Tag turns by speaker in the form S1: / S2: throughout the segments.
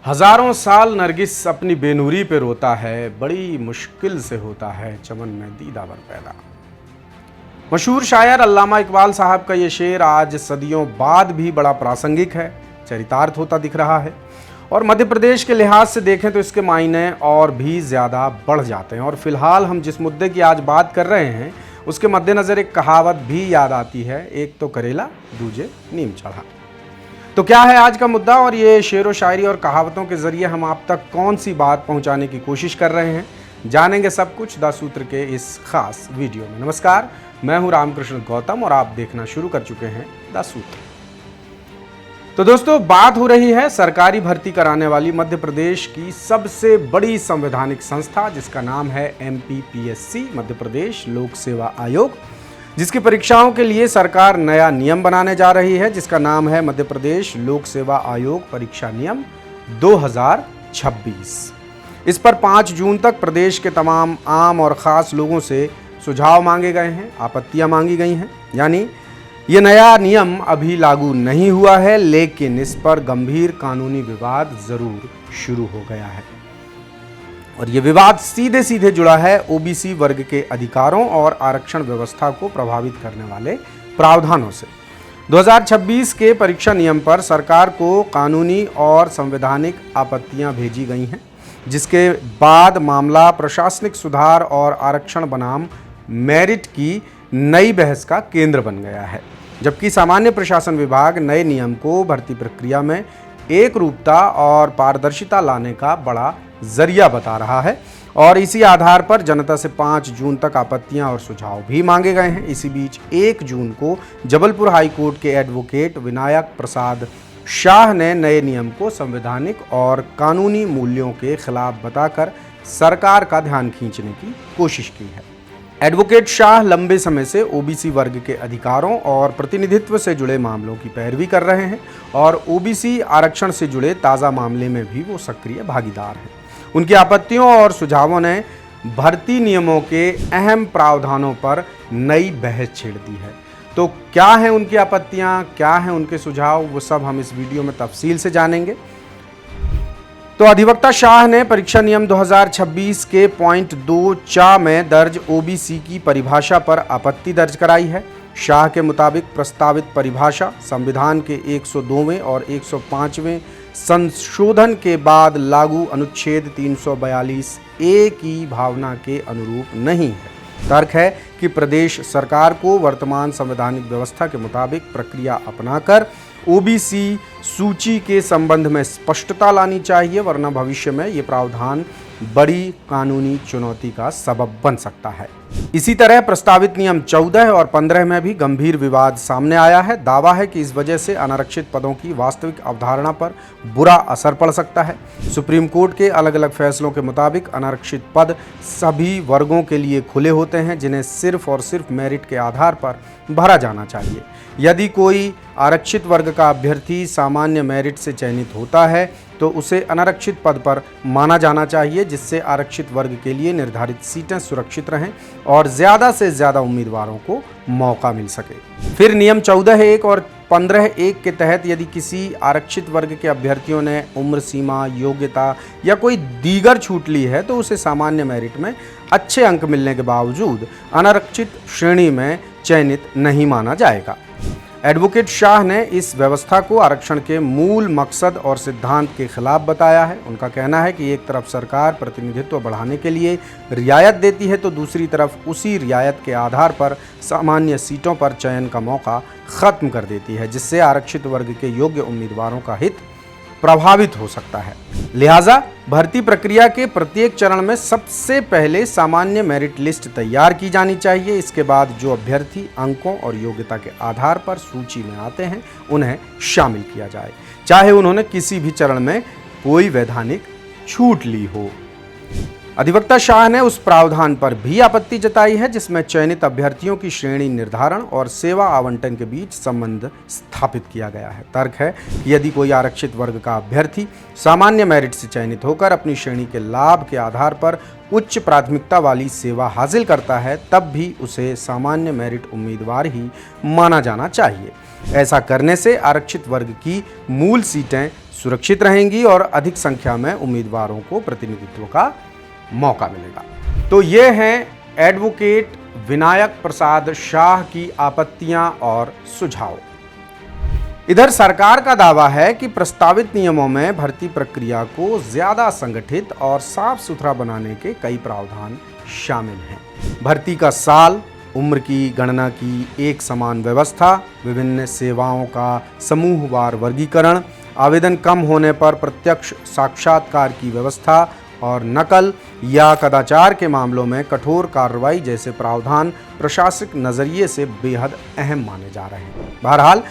S1: हजारों साल नरगिस अपनी बेनूरी पे रोता है, बड़ी मुश्किल से होता है चमन में दीदावर पैदा। मशहूर शायर अल्लामा इकबाल साहब का ये शेर आज सदियों बाद भी बड़ा प्रासंगिक है, चरितार्थ होता दिख रहा है। और मध्य प्रदेश के लिहाज से देखें तो इसके मायने और भी ज़्यादा बढ़ जाते हैं। और फिलहाल हम जिस मुद्दे की आज बात कर रहे हैं उसके मद्देनज़र एक कहावत भी याद आती है, एक तो करेला दूजे नीम चढ़ा। तो क्या है आज का मुद्दा और ये शेर व शायरी और कहावतों के जरिए हम आप तक कौन सी बात पहुंचाने की कोशिश कर रहे हैं, जानेंगे सब कुछ द सूत्र के इस खास वीडियो में। नमस्कार, मैं हूं रामकृष्ण गौतम और आप देखना शुरू कर चुके हैं द सूत्र। तो दोस्तों, बात हो रही है सरकारी भर्ती कराने वाली मध्य प्रदेश की सबसे बड़ी संवैधानिक संस्था, जिसका नाम है MPPSC, मध्य प्रदेश लोक सेवा आयोग, जिसकी परीक्षाओं के लिए सरकार नया नियम बनाने जा रही है, जिसका नाम है मध्य प्रदेश लोक सेवा आयोग परीक्षा नियम 2026। इस पर 5 जून तक प्रदेश के तमाम आम और ख़ास लोगों से सुझाव मांगे गए हैं, आपत्तियां मांगी गई हैं। यानी ये नया नियम अभी लागू नहीं हुआ है, लेकिन इस पर गंभीर कानूनी विवाद ज़रूर शुरू हो गया है। और ये विवाद सीधे सीधे जुड़ा है OBC वर्ग के अधिकारों और आरक्षण व्यवस्था को प्रभावित करने वाले प्रावधानों से। 2026 के परीक्षा नियम पर सरकार को कानूनी और संवैधानिक आपत्तियां भेजी गई हैं, जिसके बाद मामला प्रशासनिक सुधार और आरक्षण बनाम मेरिट की नई बहस का केंद्र बन गया है। जबकि सामान्य प्रशासन विभाग नए नियम को भर्ती प्रक्रिया में एक रूपता और पारदर्शिता लाने का बड़ा जरिया बता रहा है और इसी आधार पर जनता से 5 जून तक आपत्तियां और सुझाव भी मांगे गए हैं। इसी बीच 1 जून को जबलपुर हाई कोर्ट के एडवोकेट विनायक प्रसाद शाह ने नए नियम को संवैधानिक और कानूनी मूल्यों के खिलाफ बताकर सरकार का ध्यान खींचने की कोशिश की है। एडवोकेट शाह लंबे समय से OBC वर्ग के अधिकारों और प्रतिनिधित्व से जुड़े मामलों की पैरवी कर रहे हैं और OBC आरक्षण से जुड़े ताज़ा मामले में भी वो सक्रिय भागीदार हैं। उनकी आपत्तियों और सुझावों ने भर्ती नियमों के अहम प्रावधानों पर नई बहस छेड़ दी है। तो क्या हैं उनकी आपत्तियां, क्या हैं उनके सुझाव, वो सब हम इस वीडियो में तफसील से जानेंगे। तो अधिवक्ता शाह ने परीक्षा नियम 2026 के पॉइंट 2 में दर्ज OBC की परिभाषा पर आपत्ति दर्ज कराई है। शाह के मुताबिक प्रस्तावित परिभाषा संविधान के 102वें और 105वें संशोधन के बाद लागू अनुच्छेद 342A की भावना के अनुरूप नहीं है। तर्क है कि प्रदेश सरकार को वर्तमान संवैधानिक व्यवस्था के मुताबिक प्रक्रिया अपनाकर OBC सूची के संबंध में स्पष्टता लानी चाहिए, वरना भविष्य में ये प्रावधान बड़ी कानूनी चुनौती का सबब बन सकता है। इसी तरह प्रस्तावित नियम 14 और 15 में भी गंभीर विवाद सामने आया है। दावा है कि इस वजह से अनारक्षित पदों की वास्तविक अवधारणा पर बुरा असर पड़ सकता है। सुप्रीम कोर्ट के अलग अलग फैसलों के मुताबिक अनारक्षित पद सभी वर्गों के लिए खुले होते हैं, जिन्हें सिर्फ और सिर्फ मेरिट के आधार पर भरा जाना चाहिए। यदि कोई आरक्षित वर्ग का अभ्यर्थी सामान्य मेरिट से चयनित होता है तो उसे अनारक्षित पद पर माना जाना चाहिए, जिससे आरक्षित वर्ग के लिए निर्धारित सीटें सुरक्षित रहें और ज़्यादा से ज़्यादा उम्मीदवारों को मौका मिल सके। फिर नियम 14(1) और 15(1) के तहत यदि किसी आरक्षित वर्ग के अभ्यर्थियों ने उम्र सीमा, योग्यता या कोई दीगर छूट ली है तो उसे सामान्य मेरिट में अच्छे अंक मिलने के बावजूद अनारक्षित श्रेणी में चयनित नहीं माना जाएगा। एडवोकेट शाह ने इस व्यवस्था को आरक्षण के मूल मकसद और सिद्धांत के खिलाफ बताया है। उनका कहना है कि एक तरफ सरकार प्रतिनिधित्व बढ़ाने के लिए रियायत देती है तो दूसरी तरफ उसी रियायत के आधार पर सामान्य सीटों पर चयन का मौका खत्म कर देती है, जिससे आरक्षित वर्ग के योग्य उम्मीदवारों का हित प्रभावित हो सकता है। लिहाजा भर्ती प्रक्रिया के प्रत्येक चरण में सबसे पहले सामान्य मेरिट लिस्ट तैयार की जानी चाहिए। इसके बाद जो अभ्यर्थी अंकों और योग्यता के आधार पर सूची में आते हैं उन्हें शामिल किया जाए, चाहे उन्होंने किसी भी चरण में कोई वैधानिक छूट ली हो। अधिवक्ता शाह ने उस प्रावधान पर भी आपत्ति जताई है जिसमें चयनित अभ्यर्थियों की श्रेणी निर्धारण और सेवा आवंटन के बीच संबंध स्थापित किया गया है। तर्क है कि यदि कोई आरक्षित वर्ग का अभ्यर्थी सामान्य मेरिट से चयनित होकर अपनी श्रेणी के लाभ के आधार पर उच्च प्राथमिकता वाली सेवा हासिल करता है, तब भी उसे सामान्य मेरिट उम्मीदवार ही माना जाना चाहिए। ऐसा करने से आरक्षित वर्ग की मूल सीटें सुरक्षित रहेंगी और अधिक संख्या में उम्मीदवारों को प्रतिनिधित्व का मौका मिलेगा। तो ये हैं एडवोकेट विनायक प्रसाद शाह की आपत्तियां और सुझाव। इधर सरकार का दावा है कि प्रस्तावित नियमों में भर्ती प्रक्रिया को ज्यादा संगठित और साफ सुथरा बनाने के कई प्रावधान शामिल हैं। भर्ती का साल, उम्र की गणना की एक समान व्यवस्था, विभिन्न सेवाओं का समूहवार वर्गीकरण, आवेदन कम होने पर प्रत्यक्ष साक्षात्कार की व्यवस्था और नकल या कदाचार के मामलों में कठोर कार्रवाई जैसे प्रावधान प्रशासनिक नजरिए से बेहद अहम माने जा रहे हैं। बहरहाल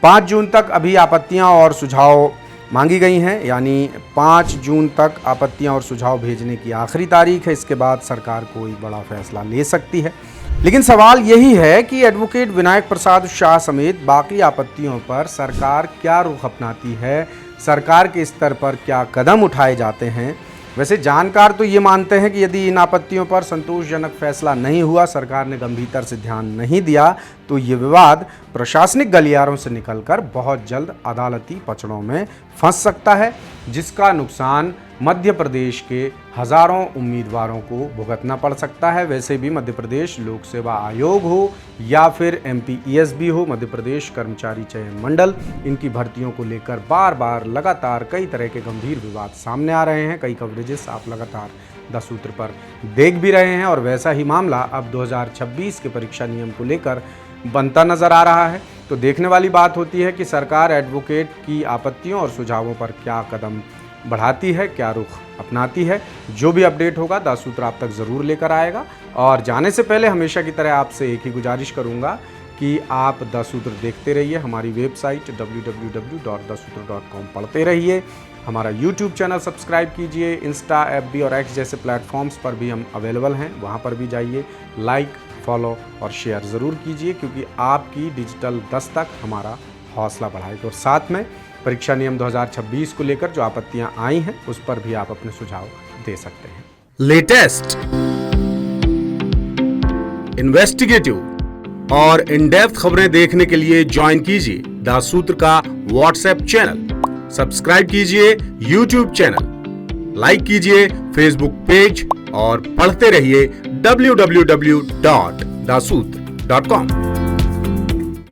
S1: 5 जून तक अभी आपत्तियां और सुझाव मांगी गई हैं, यानी 5 जून तक आपत्तियां और सुझाव भेजने की आखिरी तारीख है। इसके बाद सरकार कोई बड़ा फैसला ले सकती है। लेकिन सवाल यही है कि एडवोकेट विनायक प्रसाद शाह समेत बाकी आपत्तियों पर सरकार क्या रुख अपनाती है, सरकार के स्तर पर क्या कदम उठाए जाते हैं। वैसे जानकार तो ये मानते हैं कि यदि इन आपत्तियों पर संतोषजनक फैसला नहीं हुआ, सरकार ने गंभीरता से ध्यान नहीं दिया, तो ये विवाद प्रशासनिक गलियारों से निकलकर बहुत जल्द अदालती पचड़ों में फंस सकता है, जिसका नुकसान मध्य प्रदेश के हजारों उम्मीदवारों को भुगतना पड़ सकता है। वैसे भी मध्य प्रदेश लोक सेवा आयोग हो या फिर MPESB हो, मध्य प्रदेश कर्मचारी चयन मंडल, इनकी भर्तियों को लेकर बार बार लगातार कई तरह के गंभीर विवाद सामने आ रहे हैं। कई कवरेजेस आप लगातार द सूत्र पर देख भी रहे हैं और वैसा ही मामला अब 2026 के परीक्षा नियम को लेकर बनता नजर आ रहा है। तो देखने वाली बात होती है कि सरकार एडवोकेट की आपत्तियों और सुझावों पर क्या कदम बढ़ाती है, क्या रुख अपनाती है। जो भी अपडेट होगा द सूत्र आप तक ज़रूर लेकर आएगा। और जाने से पहले हमेशा की तरह आपसे एक ही गुजारिश करूंगा कि आप द सूत्र देखते रहिए, हमारी वेबसाइट www.dasutra.com पढ़ते रहिए, हमारा YouTube चैनल सब्सक्राइब कीजिए, इंस्टा, FB और X जैसे प्लेटफॉर्म्स पर भी हम अवेलेबल हैं, वहाँ पर भी जाइए, लाइक, फॉलो और शेयर ज़रूर कीजिए, क्योंकि आपकी डिजिटल दस्तक हमारा हौसला बढ़ाएगी। और साथ में परीक्षा नियम 2026 को लेकर जो आपत्तियां आई हैं उस पर भी आप अपने सुझाव दे सकते हैं।
S2: लेटेस्ट, इन्वेस्टिगेटिव और इन डेप्थ खबरें देखने के लिए ज्वाइन कीजिए द सूत्र का व्हाट्सएप चैनल, सब्सक्राइब कीजिए YouTube चैनल, लाइक कीजिए Facebook पेज और पढ़ते रहिए www.dasutra.com।